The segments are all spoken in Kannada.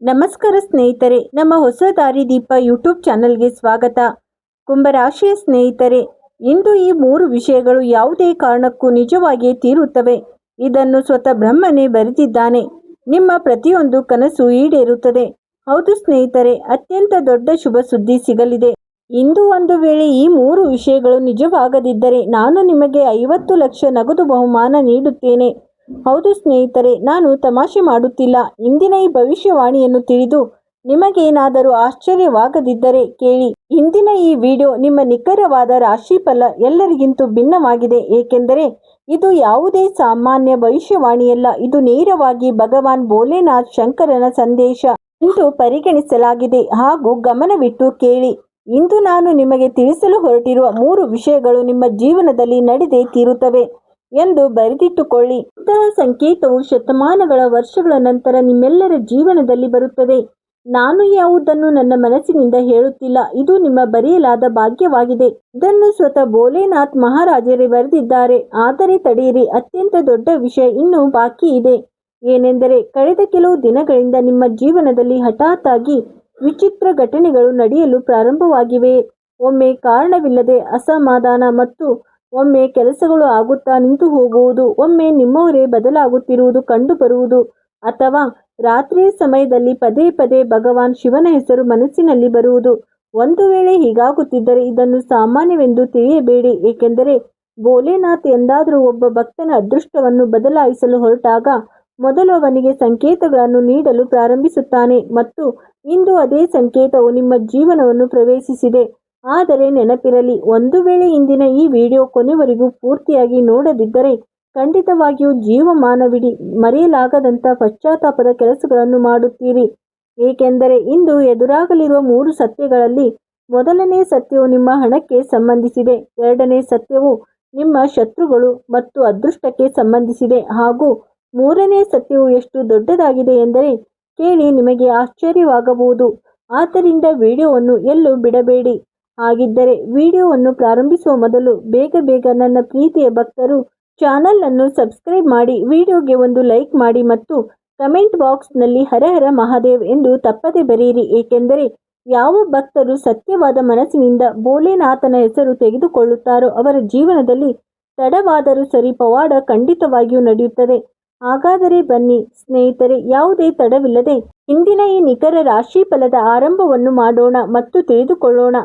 ನಮಸ್ಕಾರ ಸ್ನೇಹಿತರೆ, ನಮ್ಮ ಹೊಸ ದಾರಿದೀಪ ಯೂಟ್ಯೂಬ್ ಚಾನಲ್ಗೆ ಸ್ವಾಗತ. ಕುಂಭರಾಶಿಯ ಸ್ನೇಹಿತರೆ, ಇಂದು ಈ 3 ವಿಷಯಗಳು ಯಾವುದೇ ಕಾರಣಕ್ಕೂ ನಿಜವಾಗಿಯೇ ತೀರುತ್ತವೆ. ಇದನ್ನು ಸ್ವತಃ ಬ್ರಹ್ಮನೇ ಬರೆದಿದ್ದಾನೆ. ನಿಮ್ಮ ಪ್ರತಿಯೊಂದು ಕನಸು ಈಡೇರುತ್ತದೆ. ಹೌದು ಸ್ನೇಹಿತರೆ, ಅತ್ಯಂತ ದೊಡ್ಡ ಶುಭ ಸುದ್ದಿ ಸಿಗಲಿದೆ. ಇಂದು ಒಂದು ವೇಳೆ ಈ 3 ವಿಷಯಗಳು ನಿಜವಾಗದಿದ್ದರೆ ನಾನು ನಿಮಗೆ 50 ಲಕ್ಷ ನಗದು ಬಹುಮಾನ ನೀಡುತ್ತೇನೆ. ಹೌದು ಸ್ನೇಹಿತರೆ, ನಾನು ತಮಾಷೆ ಮಾಡುತ್ತಿಲ್ಲ. ಇಂದಿನ ಈ ಭವಿಷ್ಯವಾಣಿಯನ್ನು ತಿಳಿದು ನಿಮಗೇನಾದರೂ ಆಶ್ಚರ್ಯವಾಗದಿದ್ದರೆ ಕೇಳಿ. ಇಂದಿನ ಈ ವಿಡಿಯೋ ನಿಮ್ಮ ನಿಖರವಾದ ರಾಶಿಫಲ ಎಲ್ಲರಿಗಿಂತ ಭಿನ್ನವಾಗಿದೆ. ಏಕೆಂದರೆ ಇದು ಯಾವುದೇ ಸಾಮಾನ್ಯ ಭವಿಷ್ಯವಾಣಿಯಲ್ಲ. ಇದು ನೇರವಾಗಿ ಭಗವಾನ್ ಭೋಲೆನಾಥ್ ಶಂಕರನ ಸಂದೇಶ ಎಂದು ಪರಿಗಣಿಸಲಾಗಿದೆ. ಹಾಗೂ ಗಮನವಿಟ್ಟು ಕೇಳಿ. ಇಂದು ನಾನು ನಿಮಗೆ ತಿಳಿಸಲು ಹೊರಟಿರುವ 3 ವಿಷಯಗಳು ನಿಮ್ಮ ಜೀವನದಲ್ಲಿ ನಡೆದೇ ತೀರುತ್ತವೆ ಎಂದು ಬರೆದಿಟ್ಟುಕೊಳ್ಳಿ. ಇಂತಹ ಸಂಕೇತವು ಶತಮಾನಗಳ ವರ್ಷಗಳ ನಂತರ ನಿಮ್ಮೆಲ್ಲರ ಜೀವನದಲ್ಲಿ ಬರುತ್ತದೆ. ನಾನು ಯಾವುದನ್ನು ನನ್ನ ಮನಸ್ಸಿನಿಂದ ಹೇಳುತ್ತಿಲ್ಲ. ಇದು ನಿಮ್ಮ ಬರೆಯಲಾದ ಭಾಗ್ಯವಾಗಿದೆ. ಇದನ್ನು ಸ್ವತಃ ಭೋಲೆನಾಥ್ ಮಹಾರಾಜರೇ ಬರೆದಿದ್ದಾರೆ. ಆದರೆ ತಡೆಯಿರಿ, ಅತ್ಯಂತ ದೊಡ್ಡ ವಿಷಯ ಇನ್ನೂ ಬಾಕಿ ಇದೆ. ಏನೆಂದರೆ, ಕಳೆದ ಕೆಲವು ದಿನಗಳಿಂದ ನಿಮ್ಮ ಜೀವನದಲ್ಲಿ ಹಠಾತ್ ಆಗಿ ವಿಚಿತ್ರ ಘಟನೆಗಳು ನಡೆಯಲು ಪ್ರಾರಂಭವಾಗಿವೆ. ಒಮ್ಮೆ ಕಾರಣವಿಲ್ಲದೆ ಅಸಮಾಧಾನ, ಮತ್ತು ಒಮ್ಮೆ ಕೆಲಸಗಳು ಆಗುತ್ತಾ ನಿಂತು ಹೋಗುವುದು, ಒಮ್ಮೆ ನಿಮ್ಮವರೇ ಬದಲಾಗುತ್ತಿರುವುದು ಕಂಡುಬರುವುದು, ಅಥವಾ ರಾತ್ರಿಯ ಸಮಯದಲ್ಲಿ ಪದೇ ಪದೇ ಭಗವಾನ್ ಶಿವನ ಹೆಸರು ಮನಸ್ಸಿನಲ್ಲಿ ಬರುವುದು. ಒಂದು ವೇಳೆ ಹೀಗಾಗುತ್ತಿದ್ದರೆ ಇದನ್ನು ಸಾಮಾನ್ಯವೆಂದು ತಿಳಿಯಬೇಡಿ. ಏಕೆಂದರೆ ಭೋಲೆನಾಥ್ ಎಂದಾದರೂ ಒಬ್ಬ ಭಕ್ತನ ಅದೃಷ್ಟವನ್ನು ಬದಲಾಯಿಸಲು ಹೊರಟಾಗ ಮೊದಲು ಅವನಿಗೆ ಸಂಕೇತಗಳನ್ನು ನೀಡಲು ಪ್ರಾರಂಭಿಸುತ್ತಾನೆ. ಮತ್ತು ಇಂದು ಅದೇ ಸಂಕೇತವು ನಿಮ್ಮ ಜೀವನವನ್ನು ಪ್ರವೇಶಿಸಿದೆ. ಆದರೆ ನೆನಪಿರಲಿ, ಒಂದು ವೇಳೆ ಇಂದಿನ ಈ ವಿಡಿಯೋ ಕೊನೆವರೆಗೂ ಪೂರ್ತಿಯಾಗಿ ನೋಡದಿದ್ದರೆ ಖಂಡಿತವಾಗಿಯೂ ಜೀವಮಾನವಿಡೀ ಮರೆಯಲಾಗದಂಥ ಪಶ್ಚಾತ್ತಾಪದ ಕೆಲಸಗಳನ್ನು ಮಾಡುತ್ತೀರಿ. ಏಕೆಂದರೆ ಇಂದು ಎದುರಾಗಲಿರುವ 3 ಸತ್ಯಗಳಲ್ಲಿ ಮೊದಲನೇ ಸತ್ಯವು ನಿಮ್ಮ ಹಣಕ್ಕೆ ಸಂಬಂಧಿಸಿದೆ, ಎರಡನೇ ಸತ್ಯವು ನಿಮ್ಮ ಶತ್ರುಗಳು ಮತ್ತು ಅದೃಷ್ಟಕ್ಕೆ ಸಂಬಂಧಿಸಿದೆ, ಹಾಗೂ ಮೂರನೇ ಸತ್ಯವು ಎಷ್ಟು ದೊಡ್ಡದಾಗಿದೆ ಎಂದರೆ ಕೇಳಿ ನಿಮಗೆ ಆಶ್ಚರ್ಯವಾಗಬಹುದು. ಆದ್ದರಿಂದ ವಿಡಿಯೋವನ್ನು ಎಲ್ಲೂ ಬಿಡಬೇಡಿ. ಹಾಗಿದ್ದರೆ ವಿಡಿಯೋವನ್ನು ಪ್ರಾರಂಭಿಸುವ ಮೊದಲು ಬೇಗ ನನ್ನ ಪ್ರೀತಿಯ ಭಕ್ತರು ಚಾನಲ್ ಅನ್ನು ಸಬ್ಸ್ಕ್ರೈಬ್ ಮಾಡಿ, ವಿಡಿಯೋಗೆ ಒಂದು ಲೈಕ್ ಮಾಡಿ ಮತ್ತು ಕಮೆಂಟ್ ಬಾಕ್ಸ್ನಲ್ಲಿ ಹರ ಹರ ಮಹಾದೇವ್ ಎಂದು ತಪ್ಪದೆ ಬರೆಯಿರಿ. ಏಕೆಂದರೆ ಯಾವ ಭಕ್ತರು ಸತ್ಯವಾದ ಮನಸ್ಸಿನಿಂದ ಭೋಲೆನಾಥನ ಹೆಸರು ತೆಗೆದುಕೊಳ್ಳುತ್ತಾರೋ ಅವರ ಜೀವನದಲ್ಲಿ ತಡವಾದರೂ ಸರಿ ಪವಾಡ ಖಂಡಿತವಾಗಿಯೂ ನಡೆಯುತ್ತದೆ. ಹಾಗಾದರೆ ಬನ್ನಿ ಸ್ನೇಹಿತರೆ, ಯಾವುದೇ ತಡವಿಲ್ಲದೆ ಇಂದಿನ ಈ ನಿಖರ ರಾಶಿಫಲದ ಆರಂಭವನ್ನು ಮಾಡೋಣ ಮತ್ತು ತಿಳಿದುಕೊಳ್ಳೋಣ.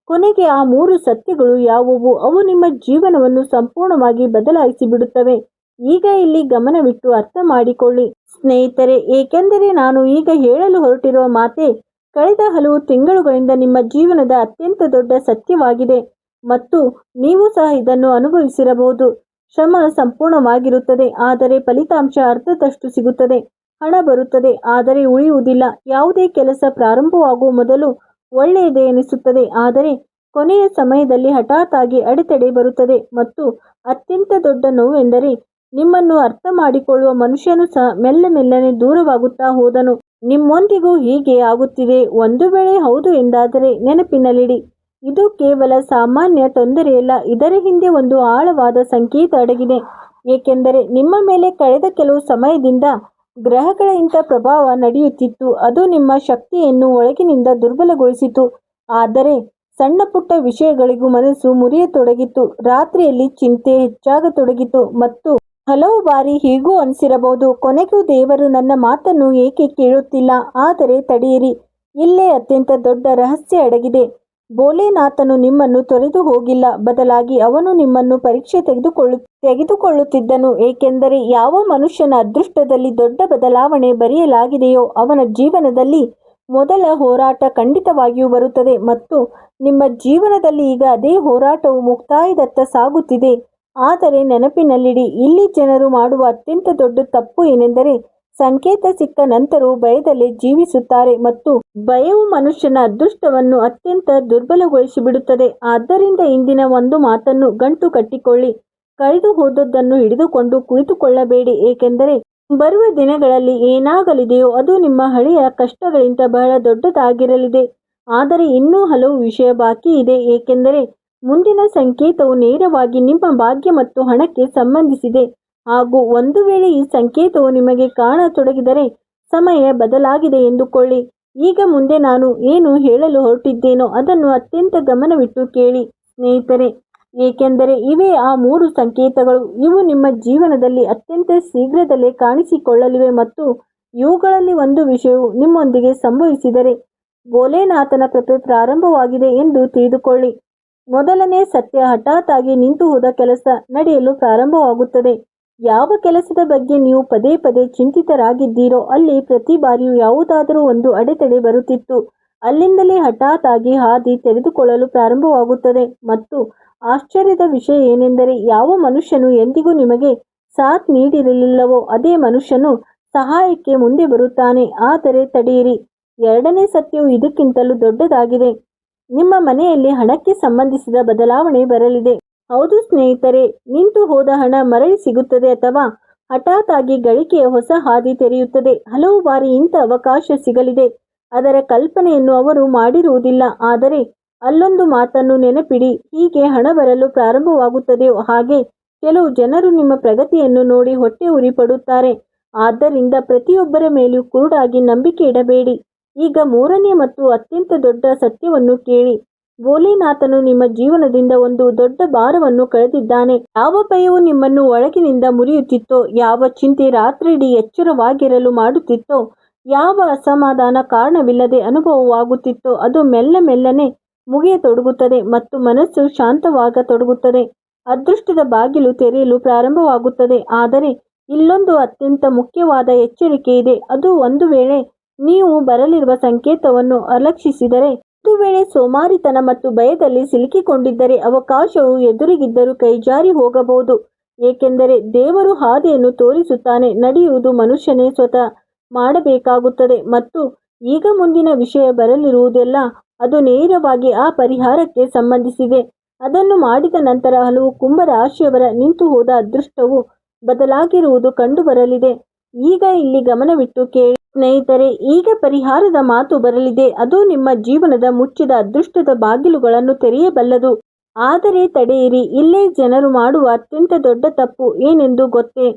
ಕೊನೆಗೆ ಆ 3 ಸತ್ಯಗಳು ಯಾವುವು, ಅವು ನಿಮ್ಮ ಜೀವನವನ್ನು ಸಂಪೂರ್ಣವಾಗಿ ಬದಲಾಯಿಸಿ ಬಿಡುತ್ತವೆ. ಈಗ ಇಲ್ಲಿ ಗಮನವಿಟ್ಟು ಅರ್ಥ ಮಾಡಿಕೊಳ್ಳಿ ಸ್ನೇಹಿತರೆ. ಏಕೆಂದರೆ ನಾನು ಈಗ ಹೇಳಲು ಹೊರಟಿರುವ ಮಾತೆ ಕಳೆದ ಹಲವು ತಿಂಗಳುಗಳಿಂದ ನಿಮ್ಮ ಜೀವನದ ಅತ್ಯಂತ ದೊಡ್ಡ ಸತ್ಯವಾಗಿದೆ. ಮತ್ತು ನೀವು ಸಹ ಇದನ್ನು ಅನುಭವಿಸಿರಬಹುದು. ಶ್ರಮ ಸಂಪೂರ್ಣವಾಗಿರುತ್ತದೆ, ಆದರೆ ಫಲಿತಾಂಶ ಅರ್ಧದಷ್ಟು ಸಿಗುತ್ತದೆ. ಹಣ ಬರುತ್ತದೆ, ಆದರೆ ಉಳಿಯುವುದಿಲ್ಲ. ಯಾವುದೇ ಕೆಲಸ ಪ್ರಾರಂಭವಾಗುವ ಮೊದಲು ಒಳ್ಳೆಯದೇ ಎನಿಸುತ್ತದೆ, ಆದರೆ ಕೊನೆಯ ಸಮಯದಲ್ಲಿ ಹಠಾತ್ ಆಗಿ ಅಡೆತಡೆ ಬರುತ್ತದೆ. ಮತ್ತು ಅತ್ಯಂತ ದೊಡ್ಡ ನೋವೆಂದರೆ ನಿಮ್ಮನ್ನು ಅರ್ಥ ಮಾಡಿಕೊಳ್ಳುವ ಮನುಷ್ಯನು ಸಹ ಮೆಲ್ಲನೆ ದೂರವಾಗುತ್ತಾ ಹೋದನು. ನಿಮ್ಮೊಂದಿಗೂ ಹೀಗೆ ಆಗುತ್ತಿದೆ. ಒಂದು ವೇಳೆ ಹೌದು ಎಂದಾದರೆ ನೆನಪಿನಲ್ಲಿಡಿ, ಇದು ಕೇವಲ ಸಾಮಾನ್ಯ ತೊಂದರೆಯಲ್ಲ. ಇದರ ಹಿಂದೆ ಒಂದು ಆಳವಾದ ಸಂಕೇತ ಅಡಗಿದೆ. ಏಕೆಂದರೆ ನಿಮ್ಮ ಮೇಲೆ ಕಳೆದ ಕೆಲವು ಸಮಯದಿಂದ ಗ್ರಹಗಳ ಇಂಥ ಪ್ರಭಾವ ನಡೆಯುತ್ತಿತ್ತು. ಅದು ನಿಮ್ಮ ಶಕ್ತಿಯನ್ನು ಒಳಗಿನಿಂದ ದುರ್ಬಲಗೊಳಿಸಿತು. ಆದರೆ ಸಣ್ಣ ಪುಟ್ಟ ವಿಷಯಗಳಿಗೂ ಮನಸ್ಸು ಮುರಿಯತೊಡಗಿತು. ರಾತ್ರಿಯಲ್ಲಿ ಚಿಂತೆ ಹೆಚ್ಚಾಗತೊಡಗಿತು. ಮತ್ತು ಹಲವು ಬಾರಿ ಹೀಗೂ ಅನಿಸಿರಬಹುದು, ಕೊನೆಗೂ ದೇವರು ನನ್ನ ಮಾತನ್ನು ಏಕೆ ಕೇಳುತ್ತಿಲ್ಲ. ಆದರೆ ತಡೆಯಿರಿ, ಇಲ್ಲೇ ಅತ್ಯಂತ ದೊಡ್ಡ ರಹಸ್ಯ ಅಡಗಿದೆ. ಭೋಲೆನಾಥನು ನಿಮ್ಮನ್ನು ತೊರೆದು ಹೋಗಿಲ್ಲ, ಬದಲಾಗಿ ಅವನು ನಿಮ್ಮನ್ನು ಪರೀಕ್ಷೆ ತೆಗೆದುಕೊಳ್ಳುತ್ತಿದ್ದನು. ಏಕೆಂದರೆ ಯಾವ ಮನುಷ್ಯನ ಅದೃಷ್ಟದಲ್ಲಿ ದೊಡ್ಡ ಬದಲಾವಣೆ ಬರೆಯಲಾಗಿದೆಯೋ ಅವನ ಜೀವನದಲ್ಲಿ ಮೊದಲ ಹೋರಾಟ ಖಂಡಿತವಾಗಿಯೂ ಬರುತ್ತದೆ. ಮತ್ತು ನಿಮ್ಮ ಜೀವನದಲ್ಲಿ ಈಗ ಅದೇ ಹೋರಾಟವು ಮುಕ್ತಾಯದತ್ತ ಸಾಗುತ್ತಿದೆ. ಆದರೆ ನೆನಪಿನಲ್ಲಿಡಿ, ಇಲ್ಲಿ ಜನರು ಮಾಡುವ ಅತ್ಯಂತ ದೊಡ್ಡ ತಪ್ಪು ಏನೆಂದರೆ ಸಂಕೇತ ಸಿಕ್ಕ ನಂತರವೂ ಭಯದಲ್ಲೇ ಜೀವಿಸುತ್ತಾರೆ. ಮತ್ತು ಭಯವು ಮನುಷ್ಯನ ಅದೃಷ್ಟವನ್ನು ಅತ್ಯಂತ ದುರ್ಬಲಗೊಳಿಸಿಬಿಡುತ್ತದೆ. ಆದ್ದರಿಂದ ಇಂದಿನ ಒಂದು ಮಾತನ್ನು ಗಂಟು ಕಟ್ಟಿಕೊಳ್ಳಿ, ಕಳೆದು ಹೋದದ್ದನ್ನು ಹಿಡಿದುಕೊಂಡು ಕುಳಿತುಕೊಳ್ಳಬೇಡಿ. ಏಕೆಂದರೆ ಬರುವ ದಿನಗಳಲ್ಲಿ ಏನಾಗಲಿದೆಯೋ ಅದು ನಿಮ್ಮ ಹಳೆಯ ಕಷ್ಟಗಳಿಂದ ಬಹಳ ದೊಡ್ಡದಾಗಿರಲಿದೆ. ಆದರೆ ಇನ್ನೂ ಹಲವು ವಿಷಯ ಬಾಕಿ ಇದೆ. ಏಕೆಂದರೆ ಮುಂದಿನ ಸಂಕೇತವು ನೇರವಾಗಿ ನಿಮ್ಮ ಭಾಗ್ಯ ಮತ್ತು ಹಣಕ್ಕೆ ಸಂಬಂಧಿಸಿದೆ. ಹಾಗೂ ಒಂದು ವೇಳೆ ಈ ಸಂಕೇತವು ನಿಮಗೆ ಕಾಣತೊಡಗಿದರೆ ಸಮಯ ಬದಲಾಗಿದೆ ಎಂದುಕೊಳ್ಳಿ. ಈಗ ಮುಂದೆ ನಾನು ಏನು ಹೇಳಲು ಹೊರಟಿದ್ದೇನೋ ಅದನ್ನು ಅತ್ಯಂತ ಗಮನವಿಟ್ಟು ಕೇಳಿ ಸ್ನೇಹಿತರೆ, ಏಕೆಂದರೆ ಇವೇ ಆ 3 ಸಂಕೇತಗಳು. ಇವು ನಿಮ್ಮ ಜೀವನದಲ್ಲಿ ಅತ್ಯಂತ ಶೀಘ್ರದಲ್ಲೇ ಕಾಣಿಸಿಕೊಳ್ಳಲಿವೆ ಮತ್ತು ಇವುಗಳಲ್ಲಿ ಒಂದು ವಿಷಯವು ನಿಮ್ಮೊಂದಿಗೆ ಸಂಭವಿಸಿದರೆ ಭೋಲೆನಾಥನ ಕೃಪೆ ಪ್ರಾರಂಭವಾಗಿದೆ ಎಂದು ತಿಳಿದುಕೊಳ್ಳಿ. ಮೊದಲನೇ ಸತ್ಯ, ಹಠಾತ್ ಆಗಿ ನಿಂತು ಹೋದ ಕೆಲಸ ನಡೆಯಲು ಪ್ರಾರಂಭವಾಗುತ್ತದೆ. ಯಾವ ಕೆಲಸದ ಬಗ್ಗೆ ನೀವು ಪದೇ ಪದೇ ಚಿಂತಿತರಾಗಿದ್ದೀರೋ ಅಲ್ಲಿ ಪ್ರತಿ ಬಾರಿಯೂ ಯಾವುದಾದರೂ ಒಂದು ಅಡೆತಡೆ ಬರುತ್ತಿತ್ತು. ಅಲ್ಲಿಂದಲೇ ಹಠಾತ್ ಆಗಿ ಹಾದಿ ತೆರೆದುಕೊಳ್ಳಲು ಪ್ರಾರಂಭವಾಗುತ್ತದೆ. ಮತ್ತು ಆಶ್ಚರ್ಯದ ವಿಷಯ ಏನೆಂದರೆ, ಯಾವ ಮನುಷ್ಯನು ಎಂದಿಗೂ ನಿಮಗೆ ಸಾಥ್ ನೀಡಿರಲಿಲ್ಲವೋ ಅದೇ ಮನುಷ್ಯನು ಸಹಾಯಕ್ಕೆ ಮುಂದೆ ಬರುತ್ತಾನೆ. ಆದರೆ ತಡೆಯಿರಿ, ಎರಡನೇ ಸತ್ಯವು ಇದಕ್ಕಿಂತಲೂ ದೊಡ್ಡದಾಗಿದೆ. ನಿಮ್ಮ ಮನೆಯಲ್ಲಿ ಹಣಕ್ಕೆ ಸಂಬಂಧಿಸಿದ ಬದಲಾವಣೆ ಬರಲಿದೆ. ಹೌದು ಸ್ನೇಹಿತರೆ, ನಿಂತು ಹೋದ ಹಣ ಮರಳಿ ಸಿಗುತ್ತದೆ ಅಥವಾ ಹಠಾತ್ ಆಗಿ ಗಳಿಕೆಯ ಹೊಸ ಹಾದಿ ತೆರೆಯುತ್ತದೆ. ಹಲವು ಬಾರಿ ಇಂಥ ಅವಕಾಶ ಸಿಗಲಿದೆ. ಅದರ ಕಲ್ಪನೆಯನ್ನು ಅವರು ಮಾಡಿರುವುದಿಲ್ಲ. ಆದರೆ ಅಲ್ಲೊಂದು ಮಾತನ್ನು ನೆನಪಿಡಿ, ಹೀಗೆ ಹಣ ಬರಲು ಪ್ರಾರಂಭವಾಗುತ್ತದೆಯೋ ಹಾಗೆ ಕೆಲವು ಜನರು ನಿಮ್ಮ ಪ್ರಗತಿಯನ್ನು ನೋಡಿ ಹೊಟ್ಟೆ ಉರಿ ಪಡುತ್ತಾರೆ. ಆದ್ದರಿಂದ ಪ್ರತಿಯೊಬ್ಬರ ಮೇಲೂ ಕುರುಡಾಗಿ ನಂಬಿಕೆ ಇಡಬೇಡಿ. ಈಗ ಮೂರನೇ ಮತ್ತು ಅತ್ಯಂತ ದೊಡ್ಡ ಸತ್ಯವನ್ನು ಕೇಳಿ. ಭೋಲೆನಾಥನು ನಿಮ್ಮ ಜೀವನದಿಂದ ಒಂದು ದೊಡ್ಡ ಭಾರವನ್ನು ಕಳೆದಿದ್ದಾನೆ. ಯಾವ ಭಯವು ನಿಮ್ಮನ್ನು ಒಳಗಿನಿಂದ ಮುರಿಯುತ್ತಿತ್ತೋ, ಯಾವ ಚಿಂತೆ ರಾತ್ರಿಯಿಡೀ ಎಚ್ಚರವಾಗಿರಲು ಮಾಡುತ್ತಿತ್ತೋ, ಯಾವ ಅಸಮಾಧಾನ ಕಾರಣವಿಲ್ಲದೆ ಅನುಭವವಾಗುತ್ತಿತ್ತೋ ಅದು ಮೆಲ್ಲನೆ ಮುಗಿಯತೊಡಗುತ್ತದೆ ಮತ್ತು ಮನಸ್ಸು ಶಾಂತವಾಗತೊಡಗುತ್ತದೆ. ಅದೃಷ್ಟದ ಬಾಗಿಲು ತೆರೆಯಲು ಪ್ರಾರಂಭವಾಗುತ್ತದೆ. ಆದರೆ ಇಲ್ಲೊಂದು ಅತ್ಯಂತ ಮುಖ್ಯವಾದ ಎಚ್ಚರಿಕೆ ಇದೆ. ಅದು ಒಂದು ವೇಳೆ ನೀವು ಬರಲಿರುವ ಸಂಕೇತವನ್ನು ಅಲಕ್ಷಿಸಿದರೆ, ಒಂದು ವೇಳೆ ಸೋಮಾರಿತನ ಮತ್ತು ಭಯದಲ್ಲಿ ಸಿಲುಕಿಕೊಂಡಿದ್ದರೆ ಅವಕಾಶವು ಎದುರಿಗಿದ್ದರೂ ಕೈಜಾರಿ ಹೋಗಬಹುದು. ಏಕೆಂದರೆ ದೇವರು ಹಾದಿಯನ್ನು ತೋರಿಸುತ್ತಾನೆ, ನಡೆಯುವುದು ಮನುಷ್ಯನೇ ಸ್ವತಃ ಮಾಡಬೇಕಾಗುತ್ತದೆ. ಮತ್ತು ಈಗ ಮುಂದಿನ ವಿಷಯ ಬರಲಿರುವುದೆಲ್ಲ ಅದು ನೇರವಾಗಿ ಆ ಪರಿಹಾರಕ್ಕೆ ಸಂಬಂಧಿಸಿದೆ. ಅದನ್ನು ಮಾಡಿದ ನಂತರ ಹಲವು ಕುಂಭ ರಾಶಿಯವರ ನಿಂತು ಹೋದ ಅದೃಷ್ಟವು ಬದಲಾಗಿರುವುದು ಕಂಡುಬರಲಿದೆ. ಈಗ ಇಲ್ಲಿ ಗಮನವಿಟ್ಟು ಕೇಳಿ ಸ್ನೇಹಿತರೆ, ಈಗ ಪರಿಹಾರದ ಮಾತು ಬರಲಿದೆ. ಅದು ನಿಮ್ಮ ಜೀವನದ ಮುಚ್ಚಿದ ಅದೃಷ್ಟದ ಬಾಗಿಲುಗಳನ್ನು ತೆರೆಯಬಲ್ಲದು. ಆದರೆ ತಡೆಯಿರಿ, ಇಲ್ಲೇ ಜನರು ಮಾಡುವ ಅತ್ಯಂತ ದೊಡ್ಡ ತಪ್ಪು ಏನೆಂದು ಗೊತ್ತೇ?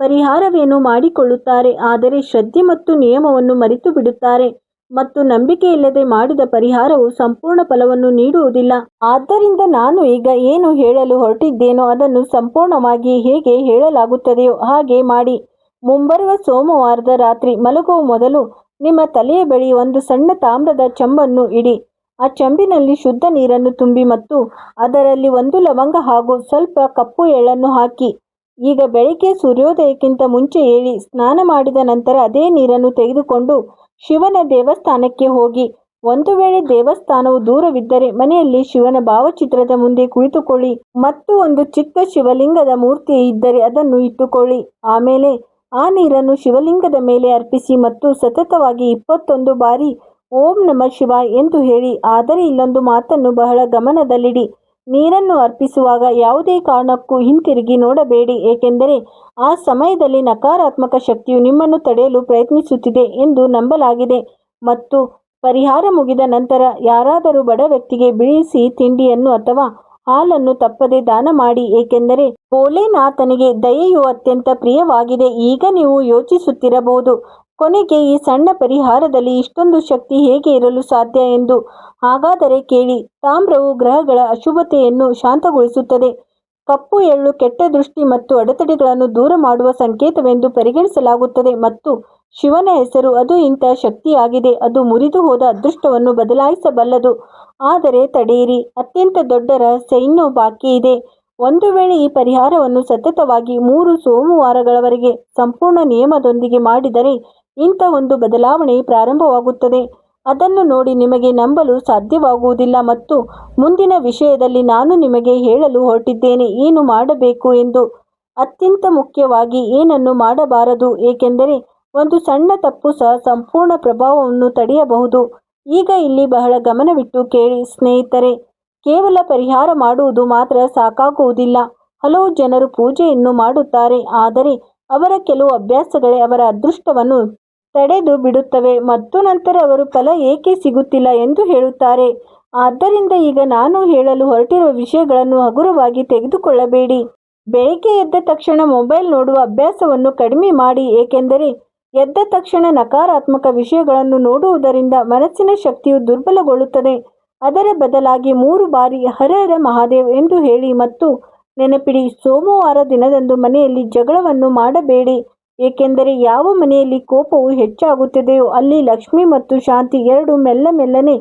ಪರಿಹಾರವೇನು ಮಾಡಿಕೊಳ್ಳುತ್ತಾರೆ, ಆದರೆ ಶ್ರದ್ಧೆ ಮತ್ತು ನಿಯಮವನ್ನು ಮರೆತು ಬಿಡುತ್ತಾರೆ. ಮತ್ತು ನಂಬಿಕೆಯಿಲ್ಲದೆ ಮಾಡಿದ ಪರಿಹಾರವು ಸಂಪೂರ್ಣ ಫಲವನ್ನು ನೀಡುವುದಿಲ್ಲ. ಆದ್ದರಿಂದ ನಾನು ಈಗ ಏನು ಹೇಳಲು ಹೊರಟಿದ್ದೇನೋ ಅದನ್ನು ಸಂಪೂರ್ಣವಾಗಿ ಹೇಗೆ ಹೇಳಲಾಗುತ್ತದೆಯೋ ಹಾಗೆ ಮಾಡಿ. ಮುಂಬರುವ ಸೋಮವಾರದ ರಾತ್ರಿ ಮಲಗುವ ಮೊದಲು ನಿಮ್ಮ ತಲೆಯ ಬಳಿ ಒಂದು ಸಣ್ಣ ತಾಮ್ರದ ಚೆಂಬನ್ನು ಇಡಿ. ಆ ಚೆಂಬಿನಲ್ಲಿ ಶುದ್ಧ ನೀರನ್ನು ತುಂಬಿ ಮತ್ತು ಅದರಲ್ಲಿ 1 ಲವಂಗ ಹಾಗೂ ಸ್ವಲ್ಪ ಕಪ್ಪು ಎಳ್ಳನ್ನು ಹಾಕಿ. ಈಗ ಬೆಳಿಗ್ಗೆ ಸೂರ್ಯೋದಯಕ್ಕಿಂತ ಮುಂಚೆ ಏಳಿ ಸ್ನಾನ ಮಾಡಿದ ನಂತರ ಅದೇ ನೀರನ್ನು ತೆಗೆದುಕೊಂಡು ಶಿವನ ದೇವಸ್ಥಾನಕ್ಕೆ ಹೋಗಿ. ಒಂದು ವೇಳೆ ದೇವಸ್ಥಾನವು ದೂರವಿದ್ದರೆ ಮನೆಯಲ್ಲಿ ಶಿವನ ಭಾವಚಿತ್ರದ ಮುಂದೆ ಕುಳಿತುಕೊಳ್ಳಿ ಮತ್ತು ಒಂದು ಚಿಕ್ಕ ಶಿವಲಿಂಗದ ಮೂರ್ತಿ ಇದ್ದರೆ ಅದನ್ನು ಇಟ್ಟುಕೊಳ್ಳಿ. ಆಮೇಲೆ ಆ ನೀರನ್ನು ಶಿವಲಿಂಗದ ಮೇಲೆ ಅರ್ಪಿಸಿ ಮತ್ತು ಸತತವಾಗಿ 21 ಬಾರಿ ಓಂ ನಮಃ ಶಿವಾಯ ಎಂದು ಹೇಳಿ. ಆದರೆ ಇಲ್ಲೊಂದು ಮಾತನ್ನು ಬಹಳ ಗಮನದಲ್ಲಿಡಿ. ನೀರನ್ನು ಅರ್ಪಿಸುವಾಗ ಯಾವುದೇ ಕಾರಣಕ್ಕೂ ಹಿಂತಿರುಗಿ ನೋಡಬೇಡಿ. ಏಕೆಂದರೆ ಆ ಸಮಯದಲ್ಲಿ ನಕಾರಾತ್ಮಕ ಶಕ್ತಿಯು ನಿಮ್ಮನ್ನು ತಡೆಯಲು ಪ್ರಯತ್ನಿಸುತ್ತಿದೆ ಎಂದು ನಂಬಲಾಗಿದೆ. ಮತ್ತು ಪರಿಹಾರ ಮುಗಿದ ನಂತರ ಯಾರಾದರೂ ಬಡ ವ್ಯಕ್ತಿಗೆ ಬಿಳಿ ಸಿಹಿ ತಿಂಡಿಯನ್ನು ಅಥವಾ ಹಾಲನ್ನು ತಪ್ಪದೆ ದಾನ ಮಾಡಿ. ಏಕೆಂದರೆ ಭೋಲೆನಾಥನಿಗೆ ದಯೆಯು ಅತ್ಯಂತ ಪ್ರಿಯವಾಗಿದೆ. ಈಗ ನೀವು ಯೋಚಿಸುತ್ತಿರಬಹುದು, ಕೊನೆಗೆ ಈ ಸಣ್ಣ ಪರಿಹಾರದಲ್ಲಿ ಇಷ್ಟೊಂದು ಶಕ್ತಿ ಹೇಗೆ ಇರಲು ಸಾಧ್ಯ ಎಂದು. ಹಾಗಾದರೆ ಕೇಳಿ. ತಾಮ್ರವು ಗ್ರಹಗಳ ಅಶುಭತೆಯನ್ನು ಶಾಂತಗೊಳಿಸುತ್ತದೆ. ಕಪ್ಪು ಎಳ್ಳು ಕೆಟ್ಟ ದೃಷ್ಟಿ ಮತ್ತು ಅಡೆತಡೆಗಳನ್ನು ದೂರ ಮಾಡುವ ಸಂಕೇತವೆಂದು ಪರಿಗಣಿಸಲಾಗುತ್ತದೆ ಮತ್ತು ಶಿವನ ಹೆಸರು ಅದು ಇಂಥ ಶಕ್ತಿಯಾಗಿದೆ. ಅದು ಮುರಿದು ಹೋದ ಅದೃಷ್ಟವನ್ನು ಬದಲಾಯಿಸಬಲ್ಲದು. ಆದರೆ ತಡೆಯಿರಿ, ಅತ್ಯಂತ ದೊಡ್ಡ ರಹಸ್ಯ ಇನ್ನೂ ಬಾಕಿ ಇದೆ. ಒಂದು ವೇಳೆ ಈ ಪರಿಹಾರವನ್ನು ಸತತವಾಗಿ 3 ಸೋಮವಾರಗಳವರೆಗೆ ಸಂಪೂರ್ಣ ನಿಯಮದೊಂದಿಗೆ ಮಾಡಿದರೆ ಇಂಥ ಒಂದು ಬದಲಾವಣೆ ಪ್ರಾರಂಭವಾಗುತ್ತದೆ. ಅದನ್ನು ನೋಡಿ ನಿಮಗೆ ನಂಬಲು ಸಾಧ್ಯವಾಗುವುದಿಲ್ಲ. ಮತ್ತು ಮುಂದಿನ ವಿಷಯದಲ್ಲಿ ನಾನು ನಿಮಗೆ ಹೇಳಲು ಹೊರಟಿದ್ದೇನೆ ಏನು ಮಾಡಬೇಕು ಎಂದು. ಅತ್ಯಂತ ಮುಖ್ಯವಾಗಿ ಏನನ್ನು ಮಾಡಬಾರದು, ಏಕೆಂದರೆ ಒಂದು ಸಣ್ಣ ತಪ್ಪು ಸಹ ಸಂಪೂರ್ಣ ಪ್ರಭಾವವನ್ನು ತಡೆಯಬಹುದು. ಈಗ ಇಲ್ಲಿ ಬಹಳ ಗಮನವಿಟ್ಟು ಕೇಳಿ ಸ್ನೇಹಿತರೆ, ಕೇವಲ ಪರಿಹಾರ ಮಾಡುವುದು ಮಾತ್ರ ಸಾಕಾಗುವುದಿಲ್ಲ. ಹಲವು ಜನರು ಪೂಜೆಯನ್ನು ಮಾಡುತ್ತಾರೆ, ಆದರೆ ಅವರ ಕೆಲವು ಅಭ್ಯಾಸಗಳೇ ಅವರ ಅದೃಷ್ಟವನ್ನು ತಡೆದು ಬಿಡುತ್ತವೆ ಮತ್ತು ನಂತರ ಅವರು ಫಲ ಏಕೆ ಸಿಗುತ್ತಿಲ್ಲ ಎಂದು ಹೇಳುತ್ತಾರೆ. ಆದ್ದರಿಂದ ಈಗ ನಾನು ಹೇಳಲು ಹೊರಟಿರುವ ವಿಷಯಗಳನ್ನು ಹಗುರವಾಗಿ ತೆಗೆದುಕೊಳ್ಳಬೇಡಿ. ಬೆಳಿಗ್ಗೆ ಎದ್ದ ತಕ್ಷಣ ಮೊಬೈಲ್ ನೋಡುವ ಅಭ್ಯಾಸವನ್ನು ಕಡಿಮೆ ಮಾಡಿ. ಏಕೆಂದರೆ ಎದ್ದ ತಕ್ಷಣ ನಕಾರಾತ್ಮಕ ವಿಷಯಗಳನ್ನು ನೋಡುವುದರಿಂದ ಮನಸ್ಸಿನ ಶಕ್ತಿಯು ದುರ್ಬಲಗೊಳ್ಳುತ್ತದೆ. ಅದರ ಬದಲಾಗಿ 3 ಬಾರಿ ಹರ ಹರ ಮಹಾದೇವ್ ಎಂದು ಹೇಳಿ ಮತ್ತು ನೆನಪಿಡಿ, ಸೋಮವಾರ ದಿನದಂದು ಮನೆಯಲ್ಲಿ ಜಗಳವನ್ನು ಮಾಡಬೇಡಿ. ಏಕೆಂದರೆ ಯಾವ ಮನೆಯಲ್ಲಿ ಕೋಪವು ಹೆಚ್ಚಾಗುತ್ತದೆಯೋ ಅಲ್ಲಿ ಲಕ್ಷ್ಮಿ ಮತ್ತು ಶಾಂತಿ ಎರಡೂ ಮೆಲ್ಲನೆ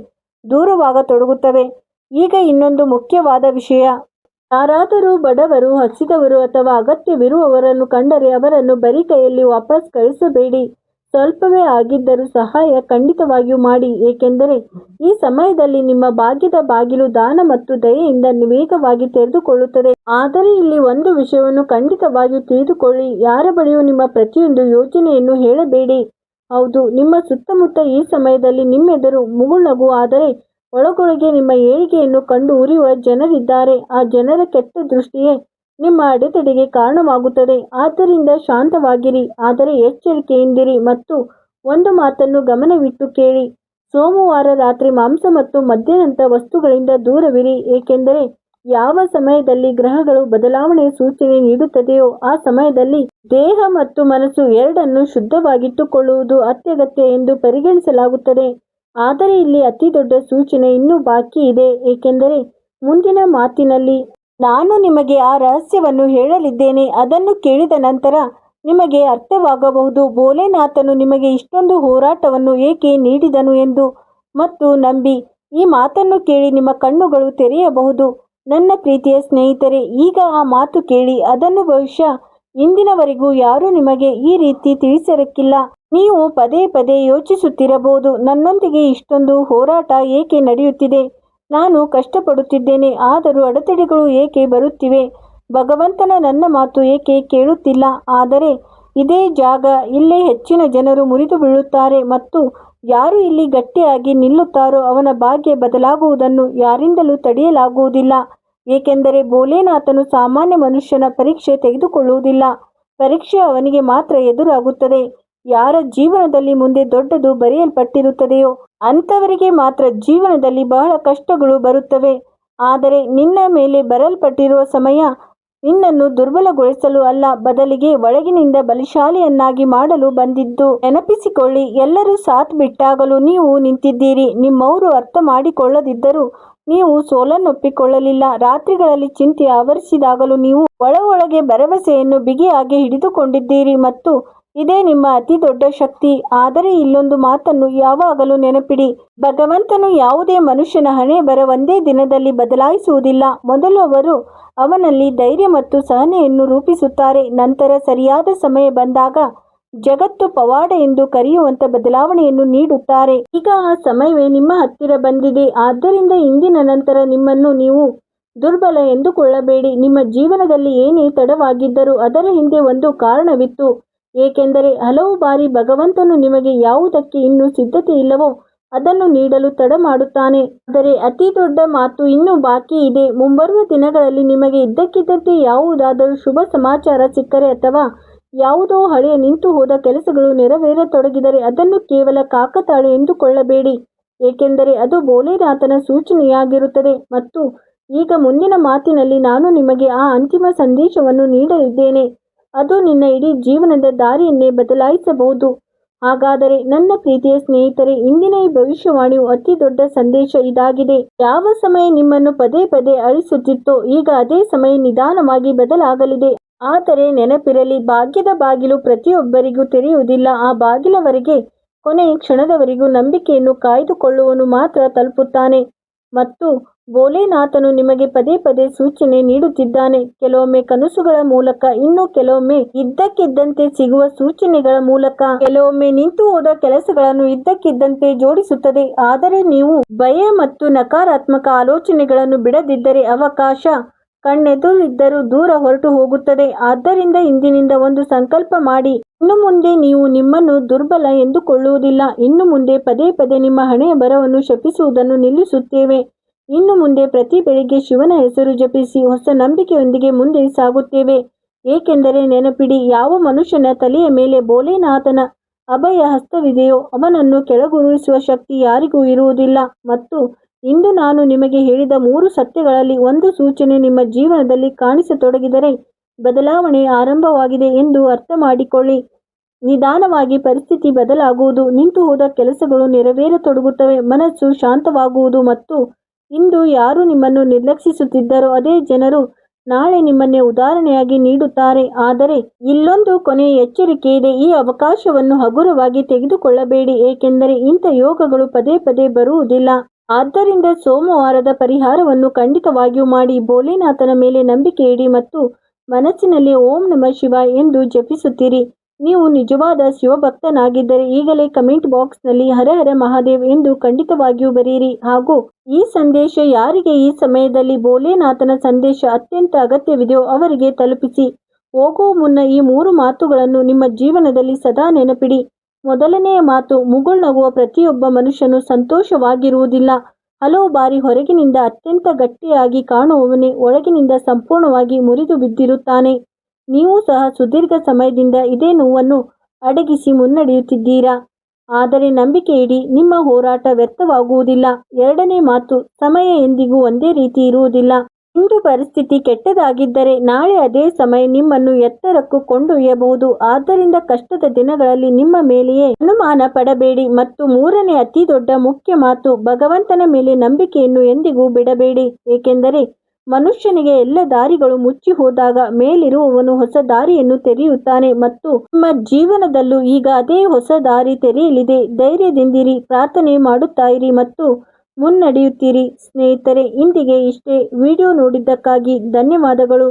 ದೂರವಾಗತೊಡಗುತ್ತವೆ. ಈಗ ಇನ್ನೊಂದು ಮುಖ್ಯವಾದ ವಿಷಯ. ಯಾರಾದರೂ ಬಡವರು, ಹಸಿದವರು ಅಥವಾ ಅಗತ್ಯವಿರುವವರನ್ನು ಕಂಡರೆ ಅವರನ್ನು ಬರೀ ಕೈಯಲ್ಲಿ ವಾಪಸ್ ಕಳಿಸಬೇಡಿ. ಸ್ವಲ್ಪವೇ ಆಗಿದ್ದರೂ ಸಹಾಯ ಖಂಡಿತವಾಗಿಯೂ ಮಾಡಿ. ಏಕೆಂದರೆ ಈ ಸಮಯದಲ್ಲಿ ನಿಮ್ಮ ಭಾಗ್ಯದ ಬಾಗಿಲು ದಾನ ಮತ್ತು ದಯೆಯಿಂದ ವೇಗವಾಗಿ ತೆರೆದುಕೊಳ್ಳುತ್ತದೆ. ಆದರೆ ಇಲ್ಲಿ ಒಂದು ವಿಷಯವನ್ನು ಖಂಡಿತವಾಗಿಯೂ ತಿಳಿದುಕೊಳ್ಳಿ, ಯಾರ ಬಳಿಯೂ ನಿಮ್ಮ ಪ್ರತಿಯೊಂದು ಯೋಚನೆಯನ್ನು ಹೇಳಬೇಡಿ. ಹೌದು, ನಿಮ್ಮ ಸುತ್ತಮುತ್ತ ಈ ಸಮಯದಲ್ಲಿ ನಿಮ್ಮೆದುರು ಮುಗುಳ್ನಗು, ಆದರೆ ಒಳಗೊಳಗೆ ನಿಮ್ಮ ಏಳಿಗೆಯನ್ನು ಕಂಡು ಉರಿಯುವ ಜನರಿದ್ದಾರೆ. ಆ ಜನರ ಕೆಟ್ಟ ದೃಷ್ಟಿಯೇ ನಿಮ್ಮ ಅಡೆತಡೆಗೆ ಕಾರಣವಾಗುತ್ತದೆ. ಆದ್ದರಿಂದ ಶಾಂತವಾಗಿರಿ, ಆದರೆ ಎಚ್ಚರಿಕೆಯಿಂದಿರಿ ಮತ್ತು ಒಂದು ಮಾತನ್ನು ಗಮನವಿಟ್ಟು ಕೇಳಿ. ಸೋಮವಾರ ರಾತ್ರಿ ಮಾಂಸ ಮತ್ತು ಮದ್ಯದಂಥ ವಸ್ತುಗಳಿಂದ ದೂರವಿರಿ. ಏಕೆಂದರೆ ಯಾವ ಸಮಯದಲ್ಲಿ ಗ್ರಹಗಳು ಬದಲಾವಣೆಯ ಸೂಚನೆ ನೀಡುತ್ತದೆಯೋ ಆ ಸಮಯದಲ್ಲಿ ದೇಹ ಮತ್ತು ಮನಸ್ಸು ಎರಡನ್ನೂ ಶುದ್ಧವಾಗಿಟ್ಟುಕೊಳ್ಳುವುದು ಅತ್ಯಗತ್ಯ ಎಂದು ಪರಿಗಣಿಸಲಾಗುತ್ತದೆ. ಆದರೆ ಇಲ್ಲಿ ಅತಿ ದೊಡ್ಡ ಸೂಚನೆ ಇನ್ನೂ ಬಾಕಿ ಇದೆ. ಏಕೆಂದರೆ ಮುಂದಿನ ಮಾತಿನಲ್ಲಿ ನಾನು ನಿಮಗೆ ಆ ರಹಸ್ಯವನ್ನು ಹೇಳಲಿದ್ದೇನೆ. ಅದನ್ನು ಕೇಳಿದ ನಂತರ ನಿಮಗೆ ಅರ್ಥವಾಗಬಹುದು ಭೋಲೆನಾಥನು ನಿಮಗೆ ಇಷ್ಟೊಂದು ಹೋರಾಟವನ್ನು ಏಕೆ ನೀಡಿದನು ಎಂದು. ಮತ್ತು ನಂಬಿ, ಈ ಮಾತನ್ನು ಕೇಳಿ ನಿಮ್ಮ ಕಣ್ಣುಗಳು ತೆರೆಯಬಹುದು. ನನ್ನ ಪ್ರೀತಿಯ ಸ್ನೇಹಿತರೆ, ಈಗ ಆ ಮಾತು ಕೇಳಿ. ಅದನ್ನು ಬಹುಶಃ ಇಂದಿನವರೆಗೂ ಯಾರೂ ನಿಮಗೆ ಈ ರೀತಿ ತಿಳಿಸಿರಕ್ಕಿಲ್ಲ. ನೀವು ಪದೇ ಪದೇ ಯೋಚಿಸುತ್ತಿರಬಹುದು, ನನ್ನೊಂದಿಗೆ ಇಷ್ಟೊಂದು ಹೋರಾಟ ಏಕೆ ನಡೆಯುತ್ತಿದೆ? ನಾನು ಕಷ್ಟಪಡುತ್ತಿದ್ದೇನೆ, ಆದರೂ ಅಡೆತಡೆಗಳು ಏಕೆ ಬರುತ್ತಿವೆ? ಭಗವಂತನ ನನ್ನ ಮಾತು ಏಕೆ ಕೇಳುತ್ತಿಲ್ಲ? ಆದರೆ ಇದೇ ಜಾಗ, ಇಲ್ಲೇ ಹೆಚ್ಚಿನ ಜನರು ಮುರಿದು ಬೀಳುತ್ತಾರೆ ಮತ್ತು ಯಾರು ಇಲ್ಲಿ ಗಟ್ಟಿಯಾಗಿ ನಿಲ್ಲುತ್ತಾರೋ ಅವನ ಭಾಗ್ಯ ಬದಲಾಗುವುದನ್ನು ಯಾರಿಂದಲೂ ತಡೆಯಲಾಗುವುದಿಲ್ಲ. ಏಕೆಂದರೆ ಭೋಲೆನಾಥನು ಸಾಮಾನ್ಯ ಮನುಷ್ಯನ ಪರೀಕ್ಷೆ ತೆಗೆದುಕೊಳ್ಳುವುದಿಲ್ಲ. ಪರೀಕ್ಷೆ ಅವನಿಗೆ ಮಾತ್ರ ಎದುರಾಗುತ್ತದೆ. ಯಾರ ಜೀವನದಲ್ಲಿ ಮುಂದೆ ದೊಡ್ಡದು ಬರೆಯಲ್ಪಟ್ಟಿರುತ್ತದೆಯೋ ಅಂಥವರಿಗೆ ಮಾತ್ರ ಜೀವನದಲ್ಲಿ ಬಹಳ ಕಷ್ಟಗಳು ಬರುತ್ತವೆ. ಆದರೆ ನಿನ್ನ ಮೇಲೆ ಬರೆಯಲ್ಪಟ್ಟಿರುವ ಸಮಯ ನಿನ್ನನ್ನು ದುರ್ಬಲಗೊಳಿಸಲು ಅಲ್ಲ, ಬದಲಿಗೆ ಒಳಗಿನಿಂದ ಬಲಶಾಲಿಯನ್ನಾಗಿ ಮಾಡಲು ಬಂದಿದ್ದು. ನೆನಪಿಸಿಕೊಳ್ಳಿ, ಎಲ್ಲರೂ ಸಾಥ್ ಬಿಟ್ಟಾಗಲೂ ನೀವು ನಿಂತಿದ್ದೀರಿ. ನಿಮ್ಮವರು ಅರ್ಥ ಮಾಡಿಕೊಳ್ಳದಿದ್ದರೂ ನೀವು ಸೋಲನ್ನೊಪ್ಪಿಕೊಳ್ಳಲಿಲ್ಲ. ರಾತ್ರಿಗಳಲ್ಲಿ ಚಿಂತೆ ಆವರಿಸಿದಾಗಲೂ ನೀವು ಒಳಗೆ ಭರವಸೆಯನ್ನು ಬಿಗಿಯಾಗಿ ಹಿಡಿದುಕೊಂಡಿದ್ದೀರಿ ಮತ್ತು ಇದೇ ನಿಮ್ಮ ಅತಿ ದೊಡ್ಡ ಶಕ್ತಿ. ಆದರೆ ಇಲ್ಲೊಂದು ಮಾತನ್ನು ಯಾವಾಗಲೂ ನೆನಪಿಡಿ, ಭಗವಂತನು ಯಾವುದೇ ಮನುಷ್ಯನ ಹಣೆಬರ ಒಂದೇ ದಿನದಲ್ಲಿ ಬದಲಾಯಿಸುವುದಿಲ್ಲ. ಮೊದಲು ಅವರು ಅವನಲ್ಲಿ ಧೈರ್ಯ ಮತ್ತು ಸಹನೆಯನ್ನು ರೂಪಿಸುತ್ತಾರೆ. ನಂತರ ಸರಿಯಾದ ಸಮಯ ಬಂದಾಗ ಜಗತ್ತು ಪವಾಡ ಎಂದು ಕರೆಯುವಂತ ಬದಲಾವಣೆಯನ್ನು ನೀಡುತ್ತಾರೆ. ಈಗ ಆ ಸಮಯವೇ ನಿಮ್ಮ ಹತ್ತಿರ ಬಂದಿದೆ. ಆದ್ದರಿಂದ ಇಂದಿನ ನಂತರ ನಿಮ್ಮನ್ನು ನೀವು ದುರ್ಬಲ ಎಂದುಕೊಳ್ಳಬೇಡಿ. ನಿಮ್ಮ ಜೀವನದಲ್ಲಿ ಏನೇ ತಡವಾಗಿದ್ದರೂ ಅದರ ಹಿಂದೆ ಒಂದು ಕಾರಣವಿತ್ತು. ಏಕೆಂದರೆ ಹಲವು ಬಾರಿ ಭಗವಂತನು ನಿಮಗೆ ಯಾವುದಕ್ಕೆ ಇನ್ನೂ ಸಿದ್ಧತೆ ಇಲ್ಲವೋ ಅದನ್ನು ನೀಡಲು ತಡ ಮಾಡುತ್ತಾನೆ. ಆದರೆ ಅತಿ ದೊಡ್ಡ ಮಾತು ಇನ್ನೂ ಬಾಕಿ ಇದೆ. ಮುಂಬರುವ ದಿನಗಳಲ್ಲಿ ನಿಮಗೆ ಇದ್ದಕ್ಕಿದ್ದಂತೆ ಯಾವುದಾದರೂ ಶುಭ ಸಮಾಚಾರ ಸಿಕ್ಕರೆ ಅಥವಾ ಯಾವುದೋ ಹಳೆಯ ನಿಂತು ಹೋದ ಕೆಲಸಗಳು ನೆರವೇರತೊಡಗಿದರೆ ಅದನ್ನು ಕೇವಲ ಕಾಕತಾಳು ಎಂದುಕೊಳ್ಳಬೇಡಿ. ಏಕೆಂದರೆ ಅದು ಭೋಲೆನಾಥನ ಸೂಚನೆಯಾಗಿರುತ್ತದೆ. ಮತ್ತು ಈಗ ಮುಂದಿನ ಮಾತಿನಲ್ಲಿ ನಾನು ನಿಮಗೆ ಆ ಅಂತಿಮ ಸಂದೇಶವನ್ನು ನೀಡಲಿದ್ದೇನೆ. ಅದು ನಿನ್ನ ಇಡೀ ಜೀವನದ ದಾರಿಯನ್ನೇ ಬದಲಾಯಿಸಬಹುದು. ಹಾಗಾದರೆ ನನ್ನ ಪ್ರೀತಿಯ ಸ್ನೇಹಿತರೆ, ಇಂದಿನ ಈ ಭವಿಷ್ಯವಾಣಿಯು ಅತಿ ದೊಡ್ಡ ಸಂದೇಶ ಇದಾಗಿದೆ. ಯಾವ ಸಮಯ ನಿಮ್ಮನ್ನು ಪದೇ ಪದೇ ಅಳಿಸುತ್ತಿತ್ತೋ ಈಗ ಅದೇ ಸಮಯ ನಿಧಾನವಾಗಿ ಬದಲಾಗಲಿದೆ. ಆದರೆ ನೆನಪಿರಲಿ, ಭಾಗ್ಯದ ಬಾಗಿಲು ಪ್ರತಿಯೊಬ್ಬರಿಗೂ ತೆರೆಯುವುದಿಲ್ಲ. ಆ ಬಾಗಿಲವರೆಗೆ ಕೊನೆಯ ಕ್ಷಣದವರೆಗೂ ನಂಬಿಕೆಯನ್ನು ಕಾಯ್ದುಕೊಳ್ಳುವವನು ಮಾತ್ರ ತಲುಪುತ್ತಾನೆ. ಮತ್ತು ಭೋಲೆನಾಥನು ನಿಮಗೆ ಪದೇ ಪದೇ ಸೂಚನೆ ನೀಡುತ್ತಿದ್ದಾನೆ. ಕೆಲವೊಮ್ಮೆ ಕನಸುಗಳ ಮೂಲಕ, ಇನ್ನು ಕೆಲವೊಮ್ಮೆ ಇದ್ದಕ್ಕಿದ್ದಂತೆ ಸಿಗುವ ಸೂಚನೆಗಳ ಮೂಲಕ, ಕೆಲವೊಮ್ಮೆ ನಿಂತು ಹೋದ ಕೆಲಸಗಳನ್ನು ಇದ್ದಕ್ಕಿದ್ದಂತೆ ಜೋಡಿಸುತ್ತದೆ. ಆದರೆ ನೀವು ಭಯ ಮತ್ತು ನಕಾರಾತ್ಮಕ ಆಲೋಚನೆಗಳನ್ನು ಬಿಡದಿದ್ದರೆ ಅವಕಾಶ ಕಣ್ಣೆದುರಿದ್ದರೂ ದೂರ ಹೊರಟು ಹೋಗುತ್ತದೆ. ಆದ್ದರಿಂದ ಇಂದಿನಿಂದ ಒಂದು ಸಂಕಲ್ಪ ಮಾಡಿ, ಇನ್ನು ಮುಂದೆ ನೀವು ನಿಮ್ಮನ್ನು ದುರ್ಬಲ ಎಂದುಕೊಳ್ಳುವುದಿಲ್ಲ. ಇನ್ನು ಮುಂದೆ ಪದೇ ಪದೇ ನಿಮ್ಮ ಹಣೆಯ ಬರವನ್ನು ಶಪಿಸುವುದನ್ನು ನಿಲ್ಲಿಸುತ್ತೇವೆ. ಇನ್ನು ಮುಂದೆ ಪ್ರತಿ ಬೆಳಿಗ್ಗೆ ಶಿವನ ಹೆಸರು ಜಪಿಸಿ ಹೊಸ ನಂಬಿಕೆಯೊಂದಿಗೆ ಮುಂದೆ ಸಾಗುತ್ತೇವೆ. ಏಕೆಂದರೆ ನೆನಪಿಡಿ, ಯಾವ ಮನುಷ್ಯನ ತಲೆಯ ಮೇಲೆ ಭೋಲೆನಾಥನ ಅಭಯ ಹಸ್ತವಿದೆಯೋ ಅವನನ್ನು ಕೆಳಗುರುಳಿಸುವ ಶಕ್ತಿ ಯಾರಿಗೂ ಇರುವುದಿಲ್ಲ. ಮತ್ತು ಇಂದು ನಾನು ನಿಮಗೆ ಹೇಳಿದ 3 ಸತ್ಯಗಳಲ್ಲಿ ಒಂದು ಸೂಚನೆ ನಿಮ್ಮ ಜೀವನದಲ್ಲಿ ಕಾಣಿಸತೊಡಗಿದರೆ ಬದಲಾವಣೆ ಆರಂಭವಾಗಿದೆ ಎಂದು ಅರ್ಥ ಮಾಡಿಕೊಳ್ಳಿ. ನಿಧಾನವಾಗಿ ಪರಿಸ್ಥಿತಿ ಬದಲಾಗುವುದು, ನಿಂತು ಹೋದ ಕೆಲಸಗಳು ನೆರವೇರತೊಡಗುತ್ತವೆ, ಮನಸ್ಸು ಶಾಂತವಾಗುವುದು ಮತ್ತು ಇಂದು ಯಾರು ನಿಮ್ಮನ್ನು ನಿರ್ಲಕ್ಷಿಸುತ್ತಿದ್ದರೋ ಅದೇ ಜನರು ನಾಳೆ ನಿಮ್ಮನ್ನೇ ಉದಾಹರಣೆಯಾಗಿ ನೀಡುತ್ತಾರೆ. ಆದರೆ ಇಲ್ಲೊಂದು ಕೊನೆಯ ಎಚ್ಚರಿಕೆ ಇದೆ, ಈ ಅವಕಾಶವನ್ನು ಹಗುರವಾಗಿ ತೆಗೆದುಕೊಳ್ಳಬೇಡಿ, ಏಕೆಂದರೆ ಇಂಥ ಯೋಗಗಳು ಪದೇ ಪದೇ ಬರುವುದಿಲ್ಲ. ಆದ್ದರಿಂದ ಸೋಮವಾರದ ಪರಿಹಾರವನ್ನು ಖಂಡಿತವಾಗಿಯೂ ಮಾಡಿ. ಭೋಲೆನಾಥನ ಮೇಲೆ ನಂಬಿಕೆ ಇಡಿ ಮತ್ತು ಮನಸ್ಸಿನಲ್ಲಿ ಓಂ ನಮಃ ಶಿವಾಯ ಎಂದು ಜಪಿಸುತ್ತೀರಿ. ನೀವು ನಿಜವಾದ ಶಿವಭಕ್ತನಾಗಿದ್ದರೆ ಈಗಲೇ ಕಮೆಂಟ್ ಬಾಕ್ಸ್ನಲ್ಲಿ ಹರ ಹರ ಮಹಾದೇವ್ ಎಂದು ಖಂಡಿತವಾಗಿಯೂ ಬರೆಯಿರಿ. ಹಾಗೂ ಈ ಸಂದೇಶ ಯಾರಿಗೆ ಈ ಸಮಯದಲ್ಲಿ ಭೋಲೆನಾಥನ ಸಂದೇಶ ಅತ್ಯಂತ ಅಗತ್ಯವಿದೆಯೋ ಅವರಿಗೆ ತಲುಪಿಸಿ. ಹೋಗುವ ಮುನ್ನ ಈ 3 ಮಾತುಗಳನ್ನು ನಿಮ್ಮ ಜೀವನದಲ್ಲಿ ಸದಾ ನೆನಪಿಡಿ. ಮೊದಲನೆಯ ಮಾತು, ಮುಗುಳ್ನಗುವ ಪ್ರತಿಯೊಬ್ಬ ಮನುಷ್ಯನು ಸಂತೋಷವಾಗಿರುವುದಿಲ್ಲ. ಹಲವು ಬಾರಿ ಹೊರಗಿನಿಂದ ಅತ್ಯಂತ ಗಟ್ಟಿಯಾಗಿ ಕಾಣುವವನೇ ಒಳಗಿನಿಂದ ಸಂಪೂರ್ಣವಾಗಿ ಮುರಿದು ಬಿದ್ದಿರುತ್ತಾನೆ. ನೀವು ಸಹ ಸುದೀರ್ಘ ಸಮಯದಿಂದ ಇದೇ ನೋವನ್ನು ಅಡಗಿಸಿ ಮುನ್ನಡೆಯುತ್ತಿದ್ದೀರಾ. ಆದರೆ ನಂಬಿಕೆ ಇಡಿ, ನಿಮ್ಮ ಹೋರಾಟ ವ್ಯರ್ಥವಾಗುವುದಿಲ್ಲ. ಎರಡನೇ ಮಾತು, ಸಮಯ ಎಂದಿಗೂ ಒಂದೇ ರೀತಿ ಇರುವುದಿಲ್ಲ. ಇಂದು ಪರಿಸ್ಥಿತಿ ಕೆಟ್ಟದಾಗಿದ್ದರೆ ನಾಳೆ ಅದೇ ಸಮಯ ನಿಮ್ಮನ್ನು ಎತ್ತರಕ್ಕೂ ಕೊಂಡೊಯ್ಯಬಹುದು. ಆದ್ದರಿಂದ ಕಷ್ಟದ ದಿನಗಳಲ್ಲಿ ನಿಮ್ಮ ಮೇಲೆಯೇ ಅನುಮಾನ ಪಡಬೇಡಿ. ಮತ್ತು ಮೂರನೇ ಅತಿ ದೊಡ್ಡ ಮುಖ್ಯ ಮಾತು, ಭಗವಂತನ ಮೇಲೆ ನಂಬಿಕೆಯನ್ನು ಎಂದಿಗೂ ಬಿಡಬೇಡಿ. ಏಕೆಂದರೆ ಮನುಷ್ಯನಿಗೆ ಎಲ್ಲ ದಾರಿಗಳು ಮುಚ್ಚಿ ಹೋದಾಗ ಮೇಲಿರುವವನು ಹೊಸ ದಾರಿಯನ್ನು ತೆರೆಯುತ್ತಾನೆ ಮತ್ತು ನಿಮ್ಮ ಜೀವನದಲ್ಲೂ ಈಗ ಅದೇ ಹೊಸ ದಾರಿ ತೆರೆಯಲಿದೆ. ಧೈರ್ಯದಿಂದಿರಿ, ಪ್ರಾರ್ಥನೆ ಮಾಡುತ್ತಾ ಇರಿ ಮತ್ತು ಮುನ್ನಡೆಯುತ್ತೀರಿ. ಸ್ನೇಹಿತರೆ, ಇಂದಿಗೆ ಇಷ್ಟೇ. ವಿಡಿಯೋ ನೋಡಿದ್ದಕ್ಕಾಗಿ ಧನ್ಯವಾದಗಳು.